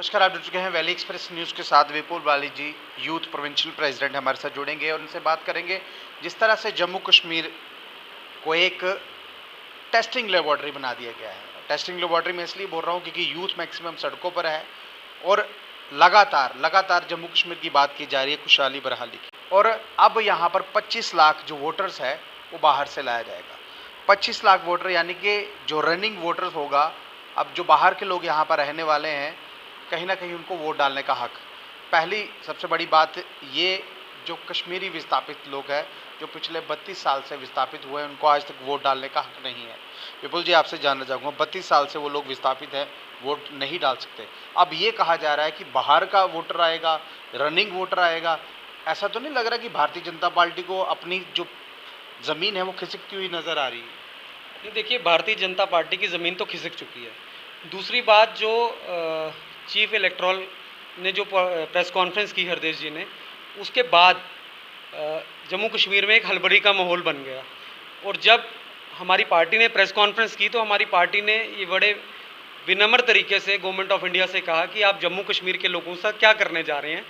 नमस्कार, आप जुड़ चुके हैं वैली एक्सप्रेस न्यूज़ के साथ। विपुल बाली जी यूथ प्रोविंशियल प्रेसिडेंट हमारे साथ जुड़ेंगे और उनसे बात करेंगे जिस तरह से जम्मू कश्मीर को एक टेस्टिंग लेबॉर्ट्री बना दिया गया है। टेस्टिंग लेबॉर्ट्री में इसलिए बोल रहा हूँ क्योंकि यूथ मैक्सिमम सड़कों पर है और लगातार जम्मू कश्मीर की बात की जा रही है, खुशहाली बरहाली की। और अब यहाँ पर 25 लाख जो वोटर्स है वो बाहर से लाया जाएगा। 25 लाख वोटर यानी कि जो रनिंग वोटर्स होगा, अब जो बाहर के लोग यहाँ पर रहने वाले हैं, कहीं ना कहीं उनको वोट डालने का हक। पहली सबसे बड़ी बात ये, जो कश्मीरी विस्थापित लोग हैं जो पिछले 32 साल से विस्थापित हुए हैं, उनको आज तक वोट डालने का हक नहीं है। विपुल जी, आपसे जानना चाहूँगा, 32 साल से वो लोग विस्थापित हैं, वोट नहीं डाल सकते। अब ये कहा जा रहा है कि बाहर का वोटर आएगा, रनिंग वोटर आएगा। ऐसा तो नहीं लग रहा कि भारतीय जनता पार्टी को अपनी जो ज़मीन है वो खिसकती हुई नज़र आ रही है? नहीं, देखिए, भारतीय जनता पार्टी की ज़मीन तो खिसक चुकी है। दूसरी बात, जो चीफ इलेक्टोरल ने जो प्रेस कॉन्फ्रेंस की हरदेश जी ने, उसके बाद जम्मू कश्मीर में एक हड़बड़ी का माहौल बन गया। और जब हमारी पार्टी ने प्रेस कॉन्फ्रेंस की तो हमारी पार्टी ने ये बड़े विनम्र तरीके से गवर्नमेंट ऑफ इंडिया से कहा कि आप जम्मू कश्मीर के लोगों से क्या करने जा रहे हैं,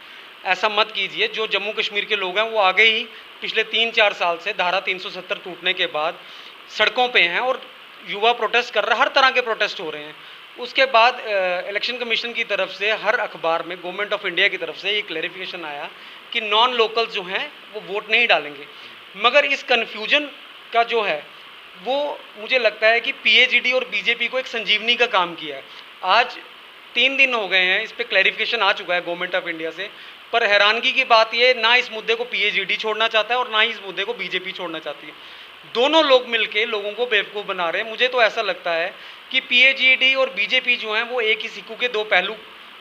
ऐसा मत कीजिए। जो जम्मू कश्मीर के लोग हैं वो आगे ही पिछले 3-4 साल से धारा 370 टूटने के बाद सड़कों पे हैं और युवा प्रोटेस्ट कर रहे हैं, हर तरह के प्रोटेस्ट हो रहे हैं। उसके बाद इलेक्शन कमीशन की तरफ से हर अखबार में गवर्नमेंट ऑफ इंडिया की तरफ से ये क्लैरिफिकेशन आया कि नॉन लोकल जो हैं वो वोट नहीं डालेंगे। मगर इस कन्फ्यूजन का जो है वो मुझे लगता है कि पीएचईडी और बीजेपी को एक संजीवनी का काम किया है। आज 3 दिन हो गए हैं, इस पर क्लैरिफिकेशन आ चुका है गवर्नमेंट ऑफ इंडिया से। पर हैरानगी की बात यह, ना इस मुद्दे को पीएचईडी छोड़ना चाहता है और ना ही इस मुद्दे को बीजेपी छोड़ना चाहती है। दोनों लोग मिलके लोगों को बेवकूफ़ बना रहे हैं। मुझे तो ऐसा लगता है कि पीएचईडी और बीजेपी जो हैं वो एक ही सिक्कू के दो पहलू,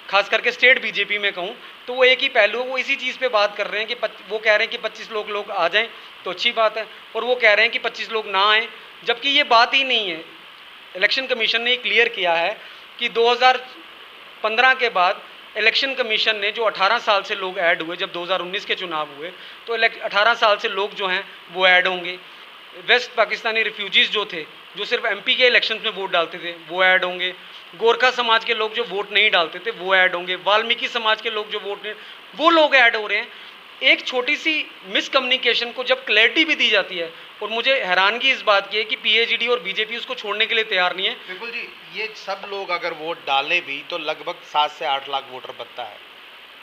खास करके स्टेट बीजेपी में कहूँ तो वो एक ही पहलू है। वो इसी चीज़ पे बात कर रहे हैं कि वो कह रहे हैं कि 25 लोग आ जाएं तो अच्छी बात है, और वो कह रहे हैं कि 25 लोग ना आएँ, जबकि ये बात ही नहीं है। इलेक्शन कमीशन ने क्लियर किया है कि 2015 के बाद इलेक्शन कमीशन ने जो 18 साल से लोग ऐड हुए, जब 2019 के चुनाव हुए तो 18 साल से लोग जो हैं वो ऐड होंगे। वेस्ट पाकिस्तानी रिफ्यूजीज़ जो थे, जो सिर्फ एमपी के इलेक्शन में वोट डालते थे, वो ऐड होंगे। गोरखा समाज के लोग जो वोट नहीं डालते थे वो ऐड होंगे। वाल्मीकि समाज के लोग जो वोट नहीं, वो लोग ऐड हो रहे हैं। एक छोटी सी मिसकम्युनिकेशन को जब क्लैरिटी भी दी जाती है, और मुझे हैरानगी इस बात की है कि पीएचईडी और बीजेपी उसको छोड़ने के लिए तैयार नहीं है। बिल्कुल जी, ये सब लोग अगर वोट डाले भी तो लगभग 7 से 8 लाख वोटर बनता है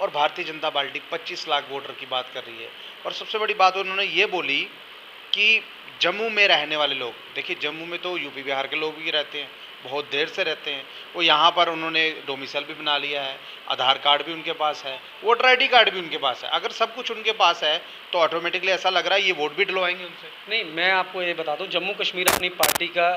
और भारतीय जनता पार्टी 25 लाख वोटर की बात कर रही है। और सबसे बड़ी बात उन्होंने ये बोली कि जम्मू में रहने वाले लोग, देखिए जम्मू में तो यूपी बिहार के लोग भी रहते हैं, बहुत देर से रहते हैं। वो यहाँ पर उन्होंने डोमिसाइल भी बना लिया है, आधार कार्ड भी उनके पास है, वोटर आईडी कार्ड भी उनके पास है। अगर सब कुछ उनके पास है तो ऑटोमेटिकली ऐसा लग रहा है ये वोट भी डलवाएंगे उनसे। नहीं, मैं आपको ये बता दूं, जम्मू कश्मीर अपनी पार्टी का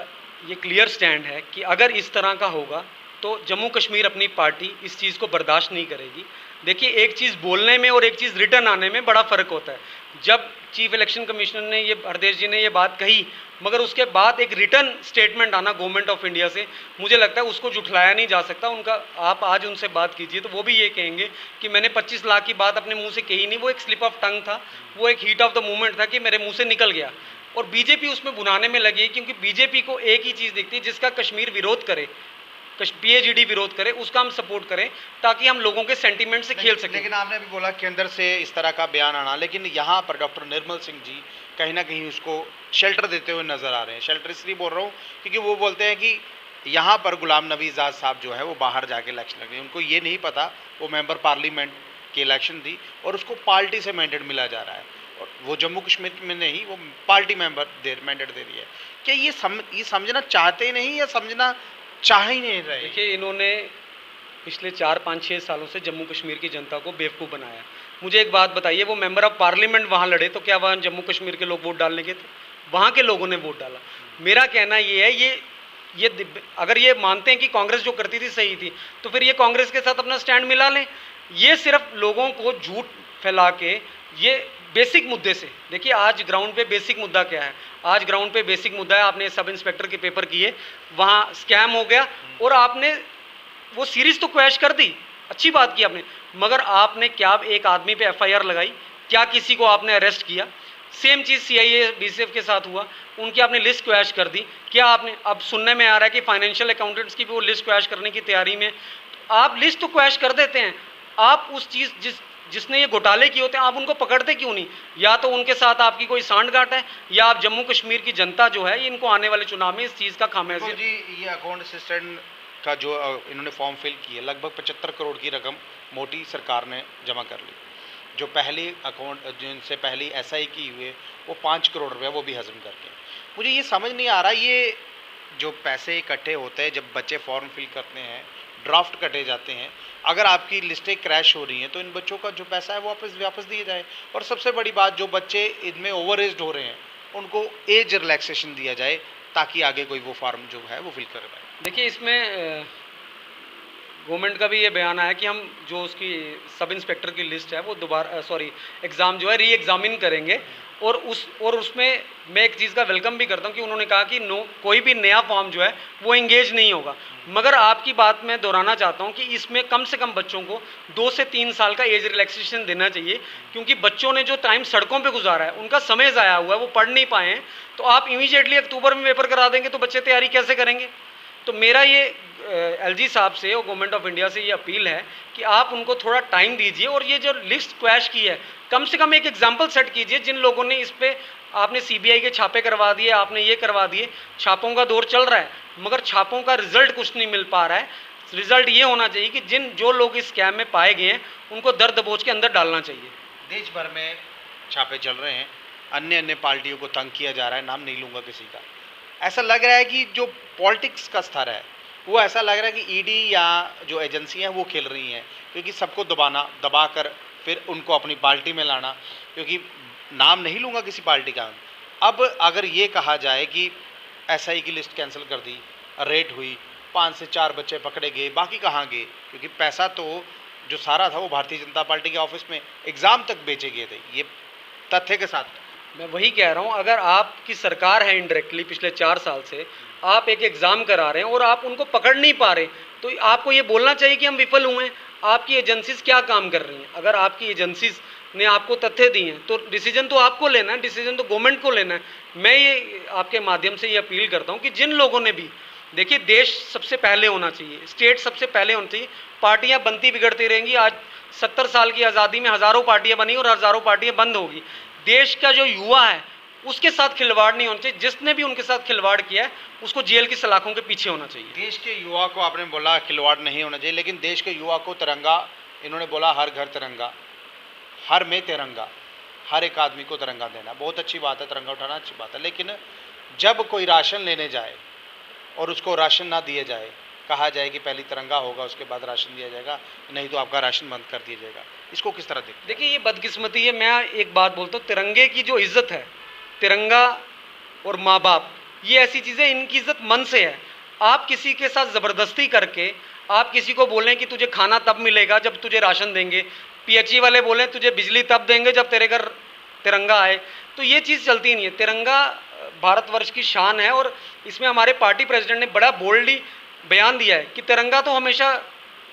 ये क्लियर स्टैंड है कि अगर इस तरह का होगा तो जम्मू कश्मीर अपनी पार्टी इस चीज़ को बर्दाश्त नहीं करेगी। देखिए, एक चीज़ बोलने में और एक चीज़ रिटर्न आने में बड़ा फ़र्क होता है। जब चीफ इलेक्शन कमिश्नर ने ये, हरदेश जी ने ये बात कही, मगर उसके बाद एक रिटर्न स्टेटमेंट आना गवर्नमेंट ऑफ इंडिया से, मुझे लगता है उसको जुठलाया नहीं जा सकता। उनका आप आज उनसे बात कीजिए तो वो भी ये कहेंगे कि मैंने 25 लाख की बात अपने मुंह से कही नहीं, वो एक स्लिप ऑफ टंग था, वो एक हीट ऑफ द मोमेंट था कि मेरे मुंह से निकल गया। और बीजेपी उसमें बुनाने में लगी, क्योंकि बीजेपी को एक ही चीज़ दिखती है, जिसका कश्मीर विरोध करे, पीएचईडी विरोध करे, उसका हम सपोर्ट करें ताकि हम लोगों के सेंटीमेंट से खेल सकें। लेकिन आपने अभी बोला केंद्र से इस तरह का बयान आना, लेकिन यहाँ पर डॉक्टर निर्मल सिंह जी कहीं ना कहीं उसको शेल्टर देते हुए नजर आ रहे हैं। शेल्टर इसलिए बोल रहा हूँ क्योंकि वो बोलते हैं कि यहाँ पर गुलाम नबी आज़ाद साहब जो है वो बाहर जाके इलेक्शन लड़ रहे हैं, उनको ये नहीं पता वो मेंबर पार्लियामेंट की इलेक्शन थी और उसको पार्टी से मैंडेट मिला जा रहा है, और वो जम्मू कश्मीर में नहीं, वो पार्टी मैंडेट दे रही है। क्या ये समझना चाहते नहीं या समझना चाह ही नहीं रहे? देखिए, इन्होंने पिछले 4-5-6 सालों से जम्मू कश्मीर की जनता को बेवकूफ़ बनाया। मुझे एक बात बताइए, वो मेंबर ऑफ पार्लियामेंट वहाँ लड़े तो क्या वहाँ जम्मू कश्मीर के लोग वोट डालने के थे? वहाँ के लोगों ने वोट डाला। मेरा कहना ये है, ये अगर ये मानते हैं कि कांग्रेस जो करती थी सही थी, तो फिर ये कांग्रेस के साथ अपना स्टैंड मिला लें। ये सिर्फ लोगों को झूठ फैला के, ये बेसिक मुद्दे से, देखिए आज ग्राउंड पे बेसिक मुद्दा क्या है? आज ग्राउंड पे बेसिक मुद्दा है, आपने सब इंस्पेक्टर के पेपर किए, वहाँ स्कैम हो गया और आपने वो सीरीज तो क्वैश कर दी, अच्छी बात की आपने, मगर आपने क्या एक आदमी पे एफआईआर लगाई? क्या किसी को आपने अरेस्ट किया? सेम चीज़ सीआईए बीसीएफ के साथ हुआ, उनकी आपने लिस्ट क्वैश कर दी। क्या आपने, अब सुनने में आ रहा है कि फाइनेंशियल अकाउंटेंट्स की भी वो लिस्ट क्वैश करने की तैयारी में। तो आप लिस्ट तो क्वैश कर देते हैं, आप उस चीज़ जिसने ये घोटाले किए होते हैं आप उनको पकड़ते क्यों नहीं? या तो उनके साथ आपकी कोई सांठगांठ है, या आप जम्मू कश्मीर की जनता जो है इनको आने वाले चुनाव में इस चीज़ का खामियाजा। जी, ये अकाउंट असिस्टेंट का जो इन्होंने फॉर्म फिल किया, लगभग 75 करोड़ की रकम मोटी सरकार ने जमा कर ली। जो पहली अकाउंट जिनसे पहली एसआई की हुए वो 5 करोड़ रुपया वो भी हजम करके। मुझे ये समझ नहीं आ रहा, ये जो पैसे इकट्ठे होते हैं जब बच्चे फॉर्म फिल करते हैं, ड्राफ्ट कटे जाते हैं, अगर आपकी लिस्टें क्रैश हो रही हैं तो इन बच्चों का जो पैसा है वो वापस दिया जाए। और सबसे बड़ी बात, जो बच्चे इनमें ओवर एज्ड हो रहे हैं उनको एज रिलैक्सेशन दिया जाए ताकि आगे कोई वो फॉर्म जो है वो फिल कर पाए। देखिए, इसमें गवर्नमेंट का भी ये बयान आया कि हम जो उसकी सब इंस्पेक्टर की लिस्ट है वो दोबारा एग्ज़ाम जो है री एग्ज़ामिन करेंगे। और उसमें मैं एक चीज़ का वेलकम भी करता हूँ कि उन्होंने कहा कि कोई भी नया फॉर्म जो है वो इंगेज नहीं होगा। मगर आपकी बात मैं दोहराना चाहता हूँ कि इसमें कम से कम बच्चों को 2 से 3 साल का एज रिलैक्सेशन देना चाहिए, क्योंकि बच्चों ने जो टाइम सड़कों पे गुजारा है, उनका समय ज़ाया हुआ है, वो पढ़ नहीं पाए हैं। तो आप इमीडिएटली अक्टूबर में पेपर करा देंगे तो बच्चे तैयारी कैसे करेंगे? तो मेरा ये एलजी साहब से और गवर्नमेंट ऑफ इंडिया से ये अपील है कि आप उनको थोड़ा टाइम दीजिए, और ये जो लिस्ट क्वैश की है कम से कम एक एग्जाम्पल सेट कीजिए। जिन लोगों ने इस पे, आपने सीबीआई के छापे करवा दिए, आपने ये करवा दिए, छापों का दौर चल रहा है, मगर छापों का रिजल्ट कुछ नहीं मिल पा रहा है। रिजल्ट ये होना चाहिए कि जो लोग इस स्कैम में पाए गए हैं उनको दर्द दबोच के अंदर डालना चाहिए। देश भर में छापे चल रहे हैं, अन्य पार्टियों को तंग किया जा रहा है, नाम नहीं लूँगा किसी का। ऐसा लग रहा है कि जो पॉलिटिक्स का स्तर है वो ऐसा लग रहा है कि ईडी या जो एजेंसियां हैं वो खेल रही हैं, क्योंकि सबको दबा कर फिर उनको अपनी पार्टी में लाना। क्योंकि नाम नहीं लूँगा किसी पार्टी का। अब अगर ये कहा जाए कि एसआई की लिस्ट कैंसिल कर दी, रेड हुई, 5 से 4 बच्चे पकड़े गए, बाकी कहाँ गए? क्योंकि पैसा तो जो सारा था वो भारतीय जनता पार्टी के ऑफिस में एग्ज़ाम तक बेचे गए थे, ये तथ्य के साथ। मैं वही कह रहा हूँ, अगर आपकी सरकार है इनडायरेक्टली पिछले 4 साल से, आप एक एग्ज़ाम करा रहे हैं और आप उनको पकड़ नहीं पा रहे, तो आपको ये बोलना चाहिए कि हम विफल हुए हैं। आपकी एजेंसीज क्या काम कर रही हैं? अगर आपकी एजेंसीज ने आपको तथ्य दिए हैं तो डिसीजन तो आपको लेना है, डिसीजन तो गवर्नमेंट को लेना है। मैं ये आपके माध्यम से ये अपील करता हूँ कि जिन लोगों ने भी, देखिए, देश सबसे पहले होना चाहिए, स्टेट सबसे पहले होना चाहिए। पार्टियाँ बनती बिगड़ती रहेंगी। आज 70 साल की आज़ादी में हज़ारों पार्टियाँ बनी और हज़ारों पार्टियाँ बंद होगी। देश का जो युवा है उसके साथ खिलवाड़ नहीं होना चाहिए। जिसने भी उनके साथ खिलवाड़ किया है उसको जेल की सलाखों के पीछे होना चाहिए। देश के युवा को आपने बोला खिलवाड़ नहीं होना चाहिए, लेकिन देश के युवा को तिरंगा, इन्होंने बोला हर घर तिरंगा, हर में तिरंगा, हर एक आदमी को तिरंगा देना बहुत अच्छी बात है, तिरंगा उठाना अच्छी बात है। लेकिन जब कोई राशन लेने जाए और उसको राशन ना दिया जाए, कहा जाए कि पहले तिरंगा होगा उसके बाद राशन दिया जाएगा, नहीं तो आपका राशन बंद कर दिया जाएगा, इसको किस तरह देखते? देखिए, ये बदकिस्मती है। मैं एक बात बोलता हूँ, तिरंगे की जो इज्जत है, तिरंगा और माँ बाप, ये ऐसी चीज़ें, इनकी इज्जत मन से है। आप किसी के साथ ज़बरदस्ती करके आप किसी को बोलें कि तुझे खाना तब मिलेगा जब तुझे राशन देंगे, पीएचई वाले बोलें तुझे बिजली तब देंगे जब तेरे घर तिरंगा आए, तो ये चीज़ चलती नहीं है। तिरंगा भारतवर्ष की शान है, और इसमें हमारे पार्टी प्रेसिडेंट ने बड़ा बोल्डली बयान दिया है कि तिरंगा तो हमेशा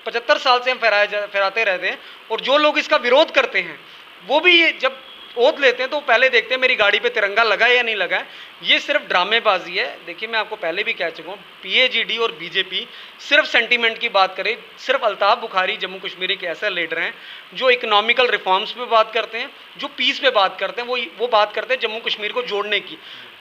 75 साल से हम फहराते रहते हैं, और जो लोग इसका विरोध करते हैं वो भी ये जब ओथ लेते हैं तो पहले देखते हैं मेरी गाड़ी पे तिरंगा लगा है या नहीं लगा है। ये सिर्फ ड्रामेबाजी है। देखिए, मैं आपको पहले भी कह चुका हूँ, पीएजीडी और बीजेपी सिर्फ सेंटीमेंट की बात करे। सिर्फ अल्ताफ बुखारी जम्मू कश्मीर के ऐसे लीडर हैं जो इकोनॉमिकल रिफॉर्म्स पे बात करते हैं, जो पीस पे बात करते हैं, वो बात करते हैं जम्मू कश्मीर को जोड़ने की।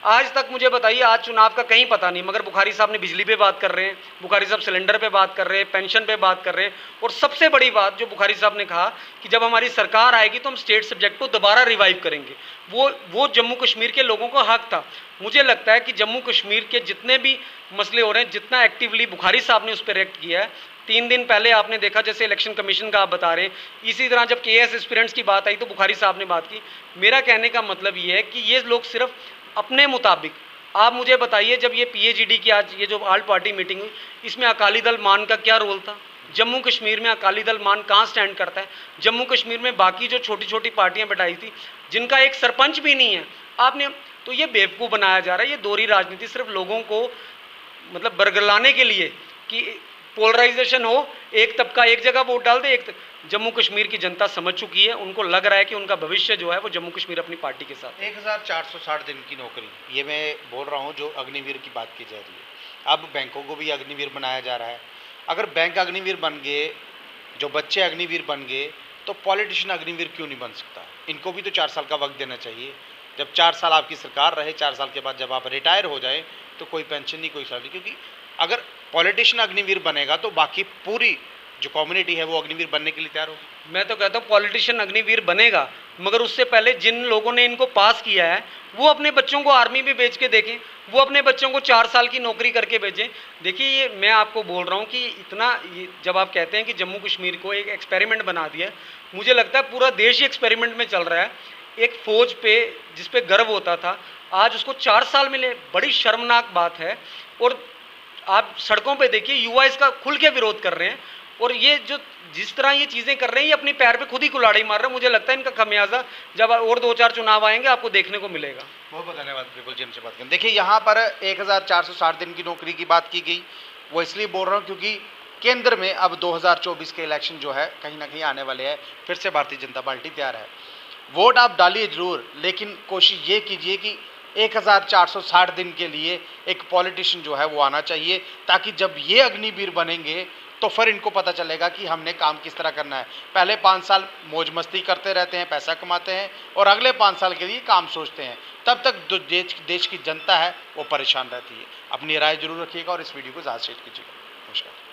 आज तक मुझे बताइए, आज चुनाव का कहीं पता नहीं, मगर बुखारी साहब ने बिजली पे बात कर रहे हैं, बुखारी साहब सिलेंडर पे बात कर रहे हैं, पेंशन पे बात कर रहे हैं। और सबसे बड़ी बात जो बुखारी साहब ने कहा कि जब हमारी सरकार आएगी तो हम स्टेट सब्जेक्ट को दोबारा रिवाइव करेंगे। वो जम्मू कश्मीर के लोगों का हक था। मुझे लगता है कि जम्मू कश्मीर के जितने भी मसले हो रहे हैं, जितना एक्टिवली बुखारी साहब ने उस पर रिएक्ट किया है, 3 दिन पहले आपने देखा, जैसे इलेक्शन कमीशन का आप बता रहे हैं, इसी तरह जब केएस एस्पिरेंट्स की बात आई तो बुखारी साहब ने बात की। मेरा कहने का मतलब ये है कि ये लोग सिर्फ अपने मुताबिक, आप मुझे बताइए, जब ये पीएजीडी की आज ये जो ऑल पार्टी मीटिंग हुई, इसमें अकाली दल मान का क्या रोल था? जम्मू कश्मीर में अकाली दल मान कहाँ स्टैंड करता है? जम्मू कश्मीर में बाकी जो छोटी छोटी पार्टियां बैठाई थी, जिनका एक सरपंच भी नहीं है, आपने, तो ये बेवकूफ़ बनाया जा रहा है। ये दोहरी राजनीति, सिर्फ लोगों को मतलब बरगलाने के लिए कि पोलराइजेशन हो, एक तबका एक जगह वोट डाल दे, जम्मू कश्मीर की जनता समझ चुकी है, उनको लग रहा है कि उनका भविष्य जो है वो जम्मू कश्मीर अपनी पार्टी के साथ। 1460 दिन की नौकरी, ये मैं बोल रहा हूँ जो अग्निवीर की बात की जा रही है। अब बैंकों को भी अग्निवीर बनाया जा रहा है। अगर बैंक अग्निवीर बन गए, जो बच्चे अग्निवीर बन गए, तो पॉलिटिशियन अग्निवीर क्यों नहीं बन सकता? इनको भी तो 4 साल का वक्त देना चाहिए। जब 4 साल आपकी सरकार रहे, 4 साल के बाद जब आप रिटायर हो जाए तो कोई पेंशन नहीं, कोई सैलरी। क्योंकि अगर पॉलिटिशियन अग्निवीर बनेगा तो बाकी पूरी जो कम्युनिटी है वो अग्निवीर बनने के लिए तैयार होगी। मैं तो कहता हूँ पॉलिटिशियन अग्निवीर बनेगा, मगर उससे पहले जिन लोगों ने इनको पास किया है वो अपने बच्चों को आर्मी में भेज के देखें, वो अपने बच्चों को 4 साल की नौकरी करके भेजें। देखिए, ये मैं आपको बोल रहा हूँ कि इतना जब आप कहते हैं कि जम्मू कश्मीर को एक एक्सपेरिमेंट बना दिया, मुझे लगता है पूरा देश ही एक्सपेरिमेंट में चल रहा है। एक फौज पे जिस पे गर्व होता था, आज उसको 4 साल मिले, बड़ी शर्मनाक बात है। और आप सड़कों पे देखिए, युवा इसका खुल के विरोध कर रहे हैं। और ये जो जिस तरह ये चीज़ें कर रहे हैं, ये अपने पैर पे खुद ही कुल्हाड़ी मार रहे हैं। मुझे लगता है इनका खमियाजा जब और 2-4 चुनाव आएंगे आपको देखने को मिलेगा। बहुत बहुत धन्यवाद विपुल जी हमसे बात करें। देखिए, यहाँ पर 1460 दिन की नौकरी की बात की गई, वो इसलिए बोल रहा हूँ क्योंकि केंद्र में अब 2024 के इलेक्शन जो है कहीं ना कहीं आने वाले हैं। फिर से भारतीय जनता पार्टी तैयार है। वोट आप डालिए जरूर, लेकिन कोशिश ये कीजिए कि 1460 दिन के लिए एक पॉलिटिशियन जो है वो आना चाहिए, ताकि जब ये अग्निवीर बनेंगे तो फिर इनको पता चलेगा कि हमने काम किस तरह करना है। पहले 5 साल मौज मस्ती करते रहते हैं, पैसा कमाते हैं, और अगले 5 साल के लिए काम सोचते हैं। तब तक जो देश की जनता है वो परेशान रहती है। अपनी राय जरूर रखिएगा और इस वीडियो को ज़्यादा शेयर कीजिएगा। नमस्कार।